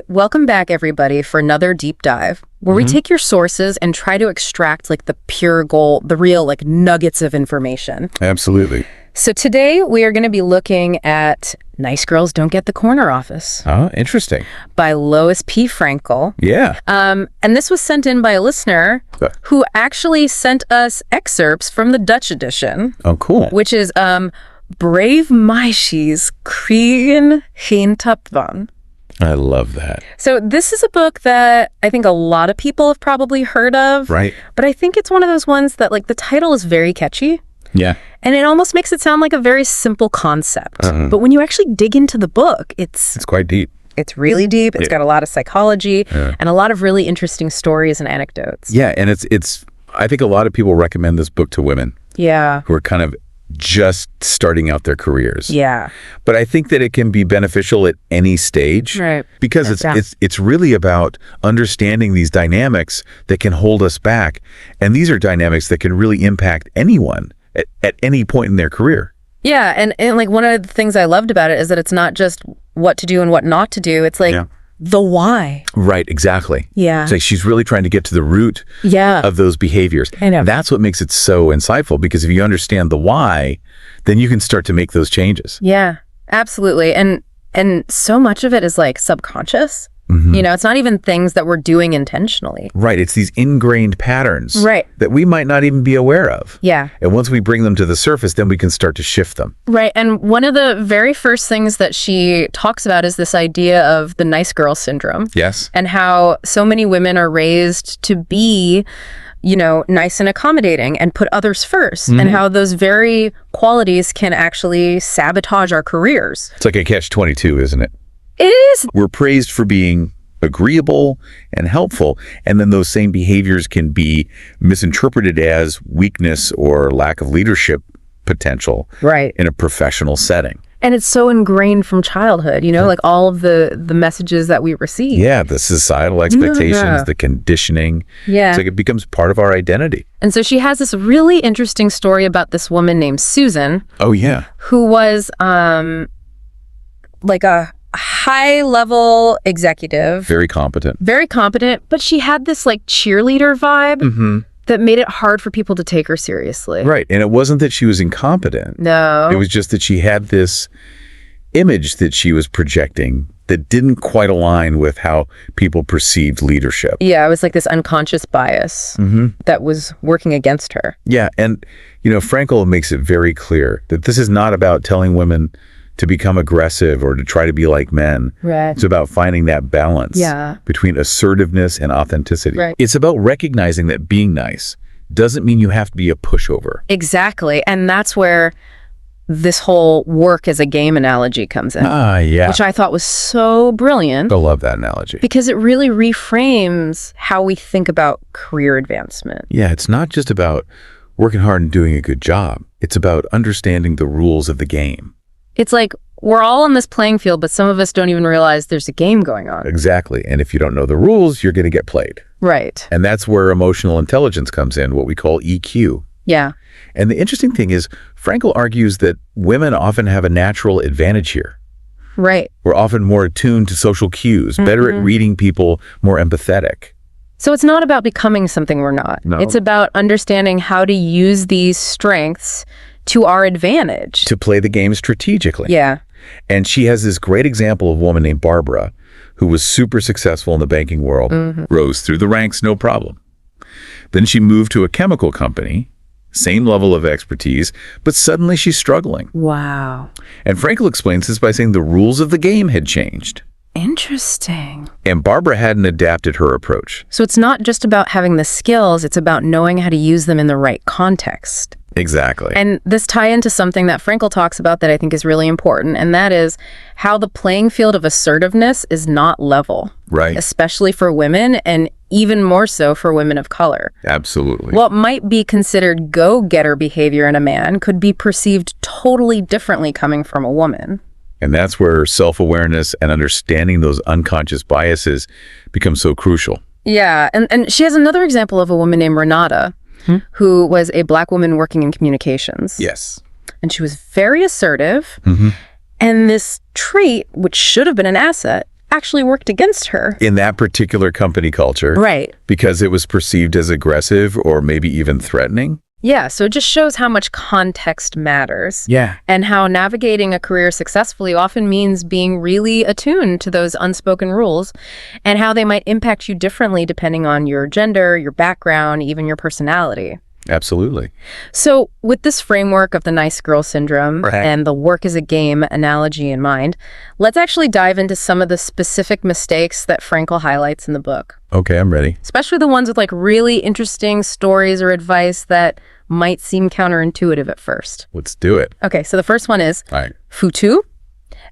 right, welcome back everybody for another deep dive where we take your sources and try to extract like the pure gold, the real like nuggets of information. Absolutely. So today we are going to be looking at Nice Girls Don't Get the Corner Office Oh, interesting. by Lois P. Frankel. Yeah. And this was sent in by a listener who actually sent us excerpts from the Dutch edition. Oh, cool. Which is Brave Meisjes kriegen geen tap van. I love that. So this is a book that I think a lot of people have probably heard of. Right. But I think it's one of those ones that like the title is very catchy. Yeah. And it almost makes it sound like a very simple concept. But when you actually dig into the book, it's quite deep. It's really deep. It's got a lot of psychology and a lot of really interesting stories and anecdotes. Yeah, and it's I think a lot of people recommend this book to women. Yeah. Who are kind of just starting out their careers. Yeah. But I think that it can be beneficial at any stage. Right. Because it's really about understanding these dynamics that can hold us back. And these are dynamics that can really impact anyone at any point in their career. Yeah, and like one of the things I loved about it is that it's not just what to do and what not to do. It's like the why. Right, exactly. Yeah. It's like she's really trying to get to the root of those behaviors. I know. That's what makes it so insightful, because if you understand the why, then you can start to make those changes. Yeah, absolutely. And so much of it is like subconscious. You know, it's not even things that we're doing intentionally. Right. It's these ingrained patterns that we might not even be aware of. Yeah. And once we bring them to the surface, then we can start to shift them. Right. And one of the very first things that she talks about is this idea of the nice girl syndrome. Yes. And how so many women are raised to be, you know, nice and accommodating and put others first, and how those very qualities can actually sabotage our careers. It's like a catch-22, isn't it? It is. We're praised for being agreeable and helpful, and then those same behaviors can be misinterpreted as weakness or lack of leadership potential in a professional setting. And it's so ingrained from childhood, you know, like all of the messages that we receive. Yeah, the societal expectations, the conditioning. Yeah. It's like it becomes part of our identity. And so she has this really interesting story about this woman named Susan. Oh, yeah. Who was like a high-level executive. Very competent. Very competent, but she had this like cheerleader vibe that made it hard for people to take her seriously. Right, and it wasn't that she was incompetent. No. It was just that she had this image that she was projecting that didn't quite align with how people perceived leadership. Yeah, it was like this unconscious bias that was working against her. Yeah, and you know, Frankel makes it very clear that this is not about telling women to become aggressive or to try to be like men. Right. It's about finding that balance between assertiveness and authenticity. Right. It's about recognizing that being nice doesn't mean you have to be a pushover. Exactly. And that's where this whole work as a game analogy comes in. Yeah. Which I thought was so brilliant. I love that analogy. Because it really reframes how we think about career advancement. Yeah, it's not just about working hard and doing a good job. It's about understanding the rules of the game. It's like we're all on this playing field, but some of us don't even realize there's a game going on. Exactly. And if you don't know the rules, you're going to get played. Right. And that's where emotional intelligence comes in, what we call EQ. Yeah. And the interesting thing is, Frankel argues that women often have a natural advantage here. Right. We're often more attuned to social cues, better at reading people, more empathetic. So it's not about becoming something we're not. No. It's about understanding how to use these strengths to our advantage. To play the game strategically. Yeah. And she has this great example of a woman named Barbara, who was super successful in the banking world, rose through the ranks, no problem. Then she moved to a chemical company, same level of expertise, but suddenly she's struggling. Wow. And Frankel explains this by saying the rules of the game had changed. Interesting. And Barbara hadn't adapted her approach. So it's not just about having the skills, it's about knowing how to use them in the right context. Exactly. And this tie into something that Frankel talks about that I think is really important, and that is how the playing field of assertiveness is not level. Right. Especially for women, and even more so for women of color. Absolutely. What might be considered go-getter behavior in a man could be perceived totally differently coming from a woman. And that's where self-awareness and understanding those unconscious biases become so crucial. Yeah, and she has another example of a woman named Renata, who was a Black woman working in communications. Yes. And she was very assertive. And this trait, which should have been an asset, actually worked against her. In that particular company culture. Right. Because it was perceived as aggressive or maybe even threatening. Yeah, so it just shows how much context matters. Yeah. And how navigating a career successfully often means being really attuned to those unspoken rules and how they might impact you differently depending on your gender, your background, even your personality. Absolutely. So with this framework of the nice girl syndrome Right. and the work as a game analogy in mind, let's actually dive into some of the specific mistakes that Frankel highlights in the book. Okay, I'm ready. Especially the ones with like really interesting stories or advice that might seem counterintuitive at first. Let's do it. Okay, so the first one is All right. Futu,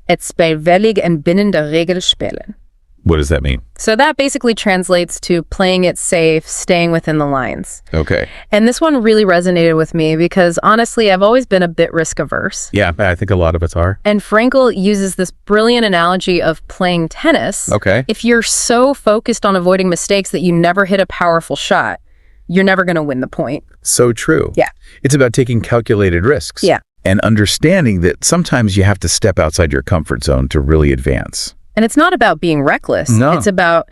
het spelwillig en binnen de regels spelen. What does that mean? So that basically translates to playing it safe, staying within the lines. Okay. And this one really resonated with me because honestly, I've always been a bit risk averse. Yeah, I think a lot of us are. And Frankel uses this brilliant analogy of playing tennis. Okay. If you're so focused on avoiding mistakes that you never hit a powerful shot, you're never going to win the point. So true. Yeah. It's about taking calculated risks. Yeah. And understanding that sometimes you have to step outside your comfort zone to really advance. And it's not about being reckless. No. It's about,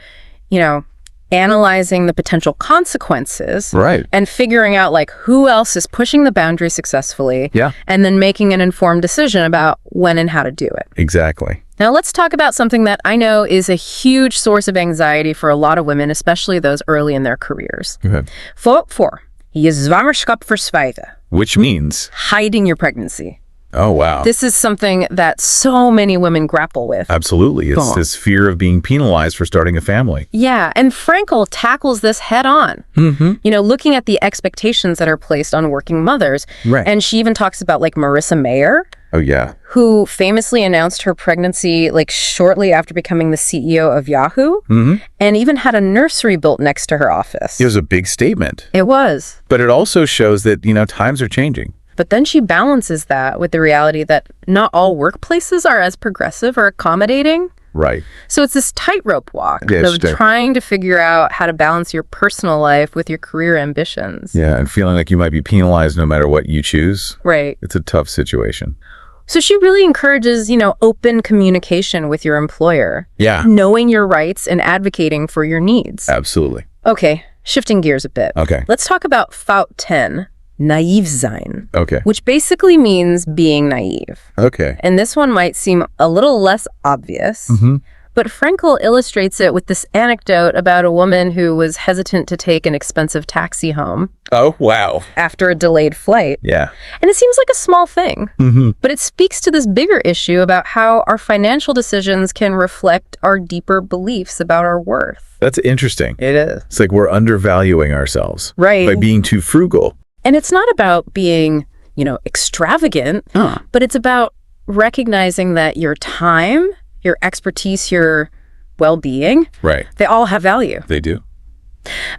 analyzing the potential consequences. Right. And figuring out like who else is pushing the boundary successfully. Yeah. And then making an informed decision about when and how to do it. Exactly. Now let's talk about something that I know is a huge source of anxiety for a lot of women, especially those early in their careers. Go ahead. Voor je zwangerschap verzwijgen. Which means? Hiding your pregnancy. Oh, wow. This is something that so many women grapple with. Absolutely. It's this fear of being penalized for starting a family. Yeah, and Frankel tackles this head on. Mm-hmm. Looking at the expectations that are placed on working mothers. Right. And she even talks about like Marissa Mayer, Oh, yeah. who famously announced her pregnancy like shortly after becoming the CEO of Yahoo, and even had a nursery built next to her office. It was a big statement. It was. But it also shows that, times are changing. But then she balances that with the reality that not all workplaces are as progressive or accommodating. Right. So it's this tightrope walk Yeah, of trying to figure out how to balance your personal life with your career ambitions. Yeah, and feeling like you might be penalized no matter what you choose. Right. It's a tough situation. So she really encourages, open communication with your employer. Yeah. Knowing your rights and advocating for your needs. Absolutely. Okay, shifting gears a bit. Okay. Let's talk about Fout 10, naive sein, Okay. which basically means being naive. Okay. And this one might seem a little less obvious, but Frankel illustrates it with this anecdote about a woman who was hesitant to take an expensive taxi home Oh, wow. after a delayed flight. Yeah. And it seems like a small thing, but it speaks to this bigger issue about how our financial decisions can reflect our deeper beliefs about our worth. That's interesting. It is. It's like we're undervaluing ourselves. Right. By being too frugal. And it's not about being, extravagant, but it's about recognizing that your time, your expertise, your well-being, Right. they all have value. They do.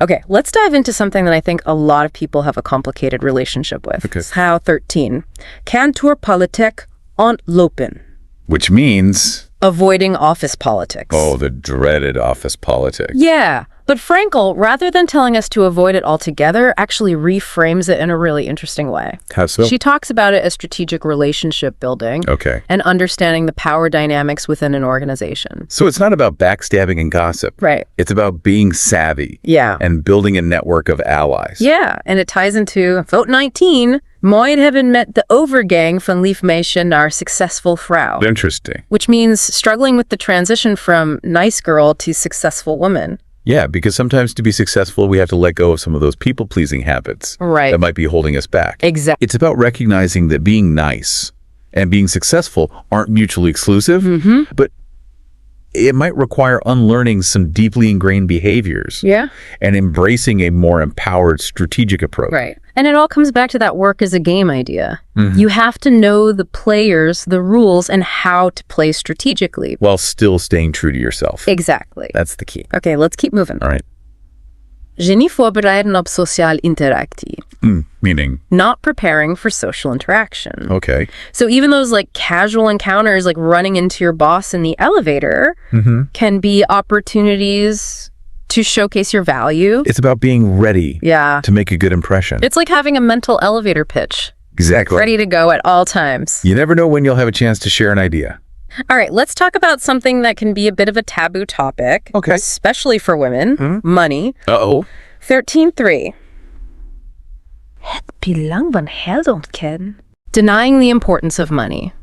Okay, let's dive into something that I think a lot of people have a complicated relationship with. Okay. How 13. Kantoorpolitiek ontlopen. Which means, Avoiding office politics. oh, the dreaded office politics. Yeah, but Frankel, rather than telling us to avoid it altogether, actually reframes it in a really interesting way. How so? She talks about it as strategic relationship building Okay. and understanding the power dynamics within an organization. So it's not about backstabbing and gossip. Right. It's about being savvy. Yeah. And building a network of allies. Yeah, and it ties into Vote 19, Mooi hebben met de overgang van lief meisje naar successful vrouw, Interesting. which means struggling with the transition from nice girl to successful woman. Yeah, because sometimes to be successful, we have to let go of some of those people-pleasing habits Right. that might be holding us back. Exactly. It's about recognizing that being nice and being successful aren't mutually exclusive, but it might require unlearning some deeply ingrained behaviors Yeah. and embracing a more empowered strategic approach. Right. And it all comes back to that work as a game idea. You have to know the players, the rules, and how to play strategically. While still staying true to yourself. Exactly. That's the key. Okay, let's keep moving. All right. Je niet voorbereiden op sociaal interactie. Meaning, Not preparing for social interaction. okay. So even those like casual encounters, like running into your boss in the elevator, can be opportunities to showcase your value. It's about being ready Yeah. to make a good impression. It's like having a mental elevator pitch, Exactly. ready to go at all times. You never know when you'll have a chance to share an idea. All right, let's talk about something that can be a bit of a taboo topic, Okay. especially for women, money. Uh-oh. 13.3. Het belang van geld ontkennen. Denying the importance of money.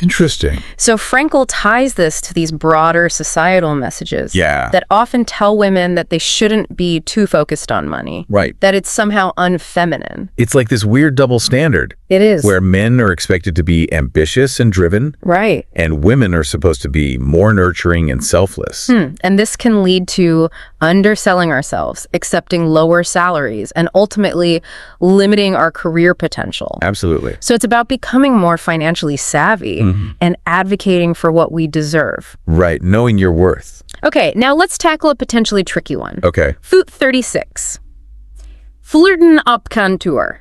Interesting. So Frankel ties this to these broader societal messages Yeah. that often tell women that they shouldn't be too focused on money, Right. that it's somehow unfeminine. It's like this weird double standard It is. where men are expected to be ambitious and driven, Right. and women are supposed to be more nurturing and selfless. And this can lead to underselling ourselves, accepting lower salaries, and ultimately limiting our career potential. Absolutely. So it's about becoming more financially savvy and advocating for what we deserve. Right. Knowing your worth. Okay, now let's tackle a potentially tricky one. Okay. Foot 36. Flirten op kantoor.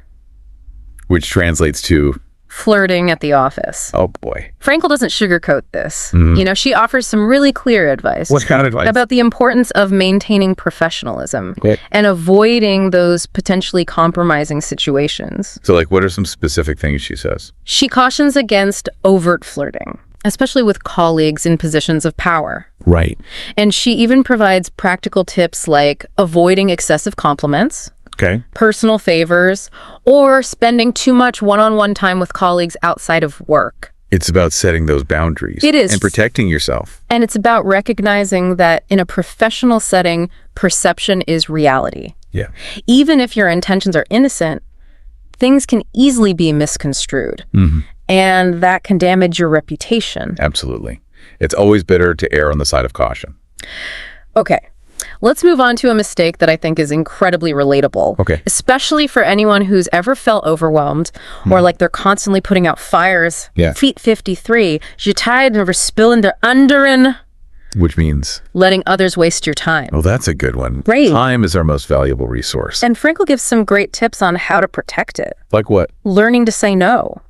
Which translates to, Flirting at the office. oh boy. Frankel doesn't sugarcoat this. You know, she offers some really clear advice. What kind of advice? About the importance of maintaining professionalism Okay. and avoiding those potentially compromising situations. So, like, what are some specific things she says? She cautions against overt flirting, especially with colleagues in positions of power. Right. And she even provides practical tips like avoiding excessive compliments, Okay. personal favors, or spending too much one-on-one time with colleagues outside of work. It's about setting those boundaries. It is. And protecting yourself. And it's about recognizing that in a professional setting, perception is reality. Yeah. Even if your intentions are innocent, things can easily be misconstrued. And that can damage your reputation. Absolutely. It's always better to err on the side of caution. Okay, let's move on to a mistake that I think is incredibly relatable. Okay. Especially for anyone who's ever felt overwhelmed or like they're constantly putting out fires. Yeah. Feet 53, je tired over spilling their underin, Which means, letting others waste your time. oh, that's a good one. Right. Time is our most valuable resource. And Frankel gives some great tips on how to protect it. Like what? Learning to say no,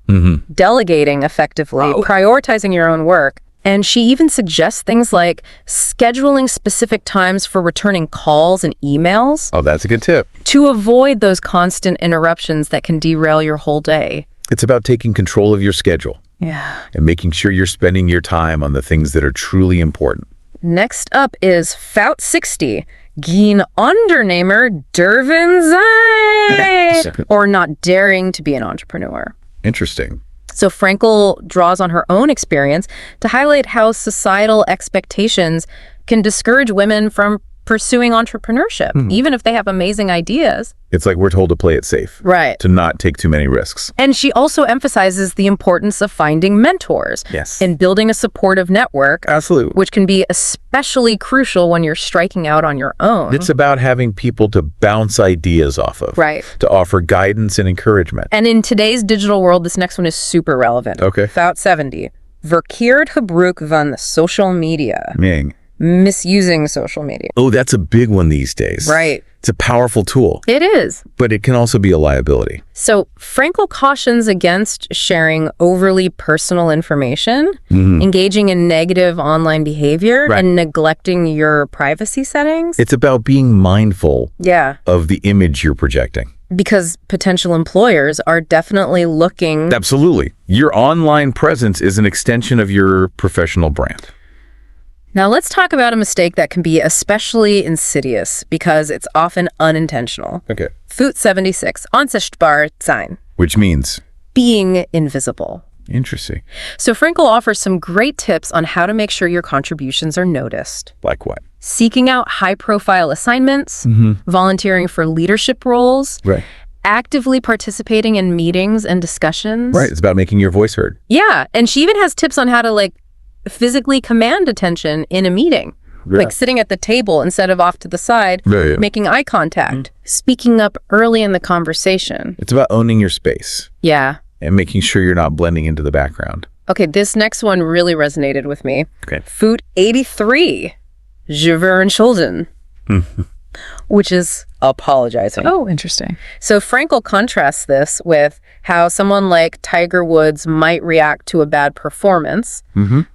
delegating effectively, prioritizing your own work. And she even suggests things like scheduling specific times for returning calls and emails Oh, that's a good tip. to avoid those constant interruptions that can derail your whole day. It's about taking control of your schedule Yeah. and making sure you're spending your time on the things that are truly important. Next up is Fout 60. Geen ondernemer durven zijn. Or not daring to be an entrepreneur. Interesting. So Frankel draws on her own experience to highlight how societal expectations can discourage women from pursuing entrepreneurship, even if they have amazing ideas. It's like we're told to play it safe. Right. To not take too many risks. And she also emphasizes the importance of finding mentors Yes. and building a supportive network, Absolutely. which can be especially crucial when you're striking out on your own. It's about having people to bounce ideas off of. Right. To offer guidance and encouragement. And in today's digital world, this next one is super relevant. Okay. Fout 70. Verkeerd gebruik van social media. Ming. Misusing social media. Oh, that's a big one these days. Right. It's a powerful tool, It is. but it can also be a liability. So Frankel cautions against sharing overly personal information, engaging in negative online behavior, Right. and neglecting your privacy settings. It's about being mindful Yeah, of the image you're projecting. because potential employers are definitely looking. Absolutely. Your online presence is an extension of your professional brand. Now let's talk about a mistake that can be especially insidious because it's often unintentional. Okay. Foot 76, onsichtbaar zijn, Which means, being invisible. interesting. So Frankel offers some great tips on how to make sure your contributions are noticed. Like what? Seeking out high-profile assignments, volunteering for leadership roles, Right. actively participating in meetings and discussions. Right. It's about making your voice heard. Yeah, and she even has tips on how to physically command attention in a meeting. Yeah. Like sitting at the table instead of off to the side, Yeah. making eye contact, speaking up early in the conversation. It's about owning your space Yeah. and making sure you're not blending into the background. Okay, this next one really resonated with me. Okay. Foot 83, je schulden, which is apologizing. Oh, interesting. So Frankel contrasts this with how someone like Tiger Woods might react to a bad performance,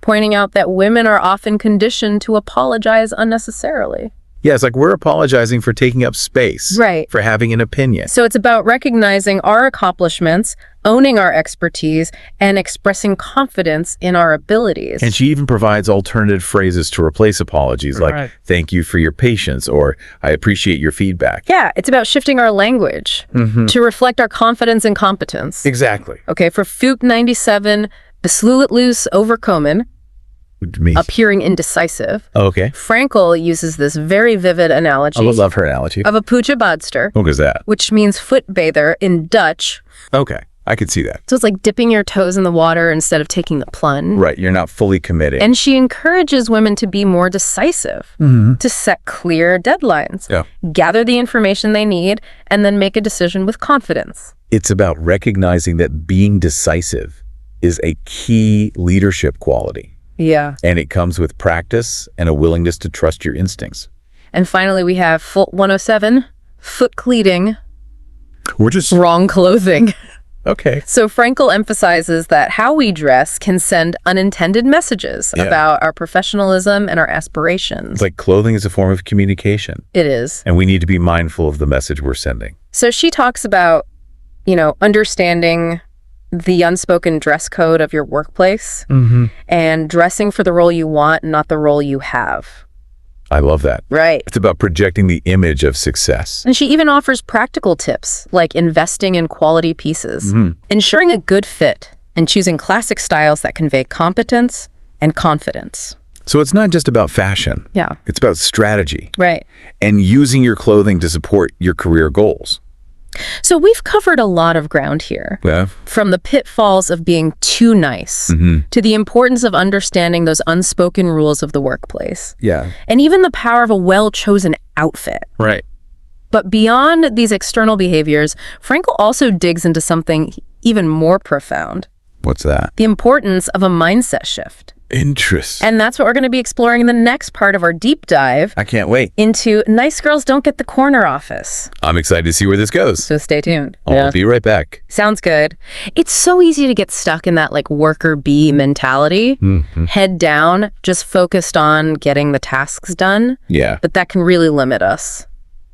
pointing out that women are often conditioned to apologize unnecessarily. Yeah, it's like we're apologizing for taking up space. Right. For having an opinion. So it's about recognizing our accomplishments, owning our expertise, and expressing confidence in our abilities. And she even provides alternative phrases to replace apologies, like, Right. thank you for your patience, or I appreciate your feedback. Yeah, it's about shifting our language to reflect our confidence and competence. Exactly. Okay, for Fuke 97, besluit loose overkomen, Me. appearing indecisive, Okay. Frankel uses this very vivid analogy I would love her analogy. of a poetjebadster, What was that? which means foot bather in Dutch. Okay. I could see that. So it's like dipping your toes in the water instead of taking the plunge. Right. You're not fully committed. And she encourages women to be more decisive, to set clear deadlines, Yeah. gather the information they need, and then make a decision with confidence. It's about recognizing that being decisive is a key leadership quality. Yeah. And it comes with practice and a willingness to trust your instincts. And finally, we have 107, foot cleating, We're just... wrong clothing. Okay. So Frankel emphasizes that how we dress can send unintended messages Yeah. about our professionalism and our aspirations. It's like clothing is a form of communication. It is. And we need to be mindful of the message we're sending. So she talks about, understanding the unspoken dress code of your workplace and dressing for the role you want, not the role you have. I love that. Right. It's about projecting the image of success. And she even offers practical tips like investing in quality pieces, ensuring a good fit, and choosing classic styles that convey competence and confidence. So it's not just about fashion. Yeah. It's about strategy Right. and using your clothing to support your career goals. So we've covered a lot of ground here. Yeah. From the pitfalls of being too nice to the importance of understanding those unspoken rules of the workplace, Yeah. and even the power of a well-chosen outfit. Right. But beyond these external behaviors, Frankel also digs into something even more profound, What's that? the importance of a mindset shift. Interest. And that's what we're going to be exploring in the next part of our deep dive I can't wait. into Nice Girls Don't Get the Corner Office. I'm excited to see where this goes. So stay tuned. I'll be right back. Sounds good. It's so easy to get stuck in that like worker bee mentality, head down, just focused on getting the tasks done. Yeah. But that can really limit us.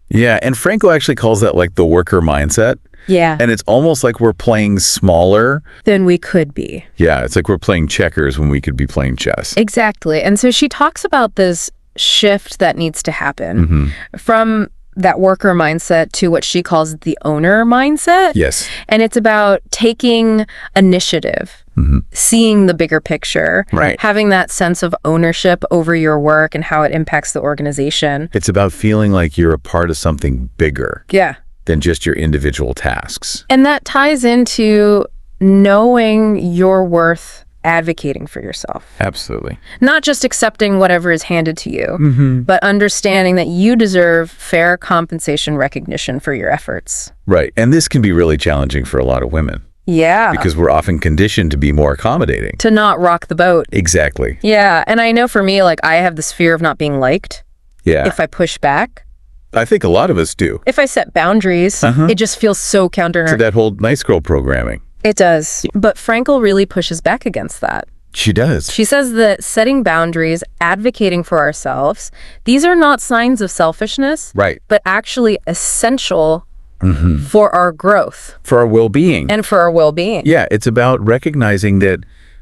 Yeah. And Frankel actually calls that like the worker mindset. Yeah. And it's almost like we're playing smaller. Than we could be. Yeah. It's like we're playing checkers when we could be playing chess. Exactly. And so she talks about this shift that needs to happen from that worker mindset to what she calls the owner mindset. Yes. And it's about taking initiative, seeing the bigger picture, Right. having that sense of ownership over your work and how it impacts the organization. It's about feeling like you're a part of something bigger Yeah. than just your individual tasks. And that ties into knowing your worth, advocating for yourself. Absolutely. Not just accepting whatever is handed to you, but understanding that you deserve fair compensation recognition for your efforts. Right. And this can be really challenging for a lot of women Yeah. because we're often conditioned to be more accommodating. To not rock the boat. Exactly. Yeah. And I know for me, like, I have this fear of not being liked Yeah. if I push back. I think a lot of us do. If I set boundaries, it just feels so counter. To that whole nice girl programming. It does. But Frankel really pushes back against that. She does. She says that setting boundaries, advocating for ourselves, these are not signs of selfishness, Right. but actually essential for our growth For our well-being. and for our well-being. Yeah, it's about recognizing that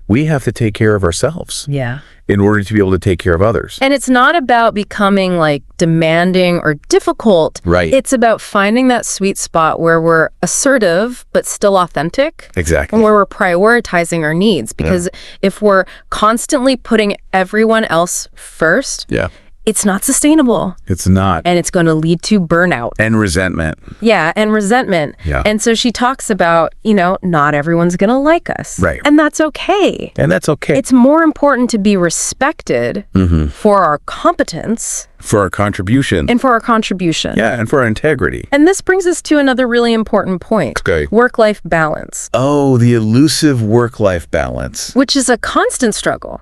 we have to take care of ourselves Yeah. in order to be able to take care of others. And it's not about becoming like demanding or difficult. Right. It's about finding that sweet spot where we're assertive but still authentic. Exactly. And where we're prioritizing our needs. Because if we're constantly putting everyone else first, Yeah. it's not sustainable. It's not. And it's going to lead to burnout. And resentment. Yeah, and resentment. Yeah. And so she talks about, not everyone's going to like us. Right. And that's okay. And that's okay. It's more important to be respected for our competence for our contribution. and for our contribution. Yeah, and for our integrity. And this brings us to another really important point. Okay. Work-life balance, Oh, the elusive work-life balance. which is a constant struggle,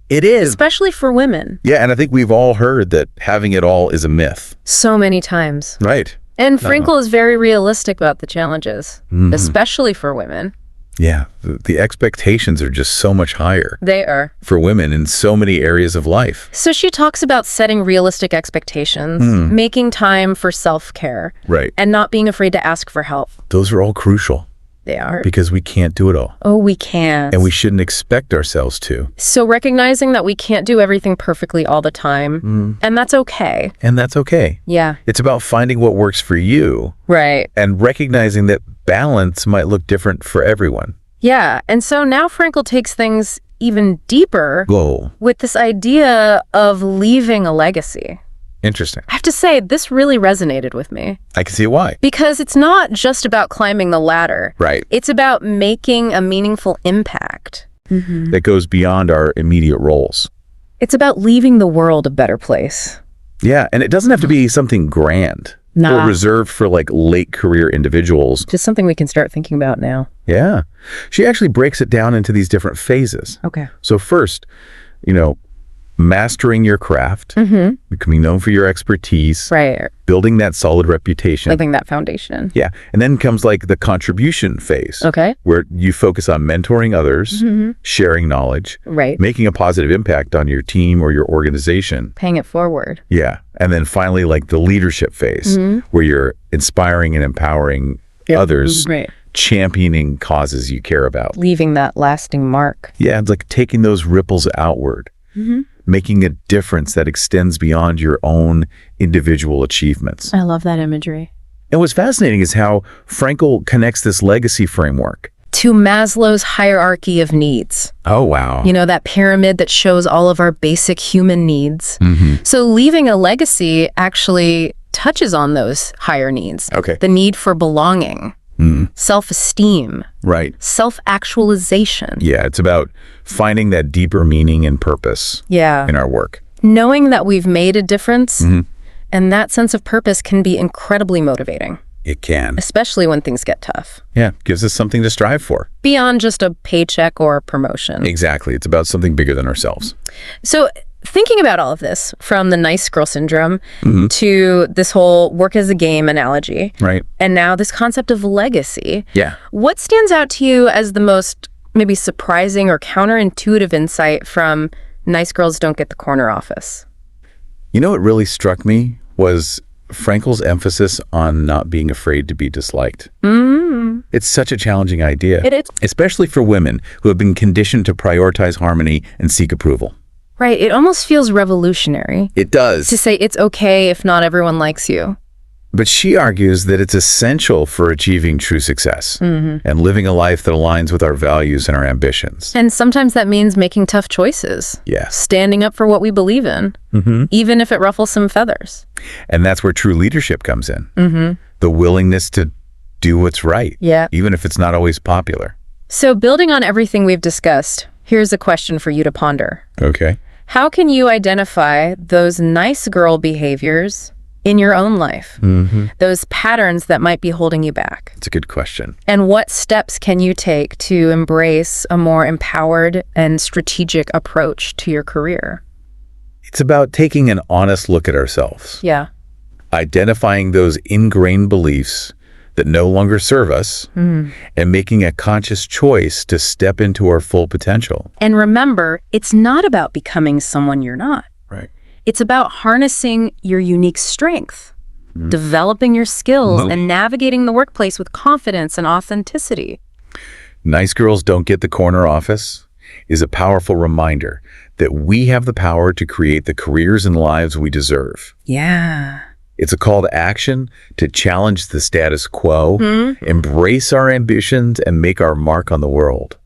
It is. especially for women, Yeah, and I think we've all heard that having it all is a myth. so many times. Right. And Frankel is very realistic about the challenges, especially for women. Yeah, the expectations are just so much higher They are. for women in so many areas of life. So she talks about setting realistic expectations, making time for self-care, Right. and not being afraid to ask for help. Those are all crucial They are. because we can't do it all. Oh, we can't. And we shouldn't expect ourselves to. So recognizing that we can't do everything perfectly all the time, and that's okay. And that's okay. Yeah. It's about finding what works for you Right. and recognizing that balance might look different for everyone. Yeah. And so now Frankel takes things even deeper Whoa. with this idea of leaving a legacy. Interesting. I have to say, this really resonated with me I can see why. because it's not just about climbing the ladder. Right. It's about making a meaningful impact. That goes beyond our immediate roles. It's about leaving the world a better place. Yeah, and it doesn't have to be something grand Nah. or reserved for like late career individuals. Just something we can start thinking about now. Yeah. She actually breaks it down into these different phases. Okay. So first, mastering your craft, becoming known for your expertise, Right. building that solid reputation. Building that foundation. Yeah. And then comes like the contribution phase, Okay. where you focus on mentoring others, sharing knowledge, Right. making a positive impact on your team or your organization. Paying it forward. Yeah. And then finally, like the leadership phase, where you're inspiring and empowering others, Right. championing causes you care about. Leaving that lasting mark. Yeah. It's like taking those ripples outward, making a difference that extends beyond your own individual achievements. I love that imagery. And what's fascinating is how Frankel connects this legacy framework. To Maslow's hierarchy of needs. Oh, wow. You know, that pyramid that shows all of our basic human needs. So leaving a legacy actually touches on those higher needs. Okay. The need for belonging, self-esteem, Right. self-actualization. Yeah. It's about finding that deeper meaning and purpose Yeah. in our work. Knowing that we've made a difference, and that sense of purpose can be incredibly motivating, It can. especially when things get tough. Yeah. Gives us something to strive for. Beyond just a paycheck or a promotion. Exactly. It's about something bigger than ourselves. So thinking about all of this, from the nice girl syndrome to this whole work as a game analogy, Right. and now this concept of legacy, Yeah. what stands out to you as the most maybe surprising or counterintuitive insight from Nice Girls Don't Get the Corner Office? What really struck me was Frankel's emphasis on not being afraid to be disliked. It's such a challenging idea. It is. Especially for women who have been conditioned to prioritize harmony and seek approval. Right. It almost feels revolutionary It does. to say it's okay if not everyone likes you. But she argues that it's essential for achieving true success and living a life that aligns with our values and our ambitions. And sometimes that means making tough choices. Yes. Standing up for what we believe in, even if it ruffles some feathers. And that's where true leadership comes in. The willingness to do what's right, Yeah. even if it's not always popular. So building on everything we've discussed, here's a question for you to ponder. Okay. How can you identify those nice girl behaviors in your own life? Those patterns that might be holding you back? It's a good question. And what steps can you take to embrace a more empowered and strategic approach to your career? It's about taking an honest look at ourselves, Yeah. identifying those ingrained beliefs that no longer serve us, and making a conscious choice to step into our full potential. And remember, it's not about becoming someone you're not. Right. It's about harnessing your unique strength, developing your skills, and navigating the workplace with confidence and authenticity. Nice Girls Don't Get the Corner Office is a powerful reminder that we have the power to create the careers and lives we deserve. Yeah. It's a call to action to challenge the status quo, embrace our ambitions, and make our mark on the world.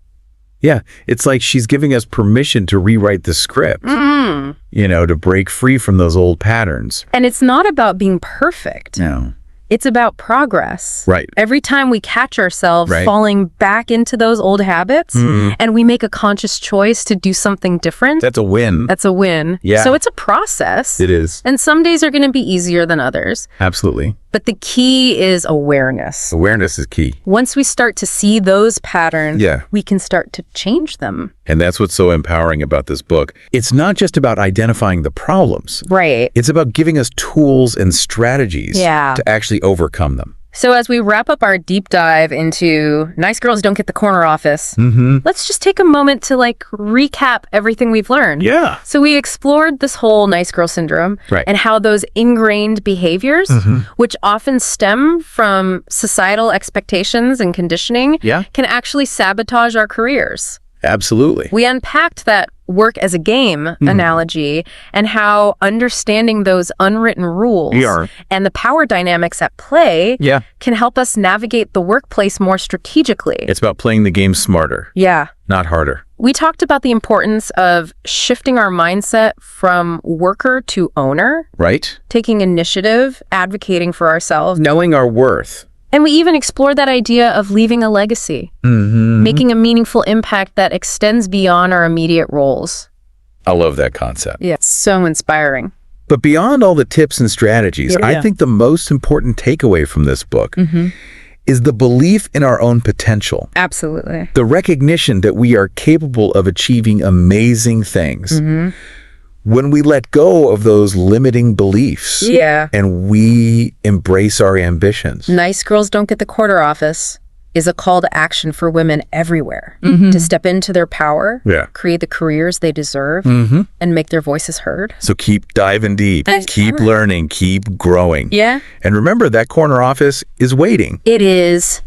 Yeah, it's like she's giving us permission to rewrite the script, to break free from those old patterns. And it's not about being perfect. No. It's about progress. Right. Every time we catch ourselves Right. falling back into those old habits and we make a conscious choice to do something different, That's a win. that's a win. Yeah. So it's a process. It is. And some days are going to be easier than others. Absolutely. But the key is awareness. Awareness is key. Once we start to see those patterns, Yeah. we can start to change them. And that's what's so empowering about this book. It's not just about identifying the problems. Right. It's about giving us tools and strategies Yeah. to actually overcome them. So as we wrap up our deep dive into nice girls don't get the corner office, let's just take a moment to recap everything we've learned. Yeah. So we explored this whole nice girl syndrome and how those ingrained behaviors, which often stem from societal expectations and conditioning, can actually sabotage our careers. Absolutely. We unpacked that work as a game analogy and how understanding those unwritten rules and the power dynamics at play can help us navigate the workplace more strategically. It's about playing the game smarter. Yeah. Not harder. We talked about the importance of shifting our mindset from worker to owner. Right. Taking initiative, advocating for ourselves. Knowing our worth. And we even explored that idea of leaving a legacy, making a meaningful impact that extends beyond our immediate roles. I love that concept. Yeah, it's so inspiring. But beyond all the tips and strategies, I think the most important takeaway from this book is the belief in our own potential. Absolutely. The recognition that we are capable of achieving amazing things. When we let go of those limiting beliefs and we embrace our ambitions. Nice girls don't get the quarter office is a call to action for women everywhere to step into their power, create the careers they deserve, and make their voices heard. So keep diving deep, keep learning, keep growing. Yeah. And remember, that corner office is waiting. It is.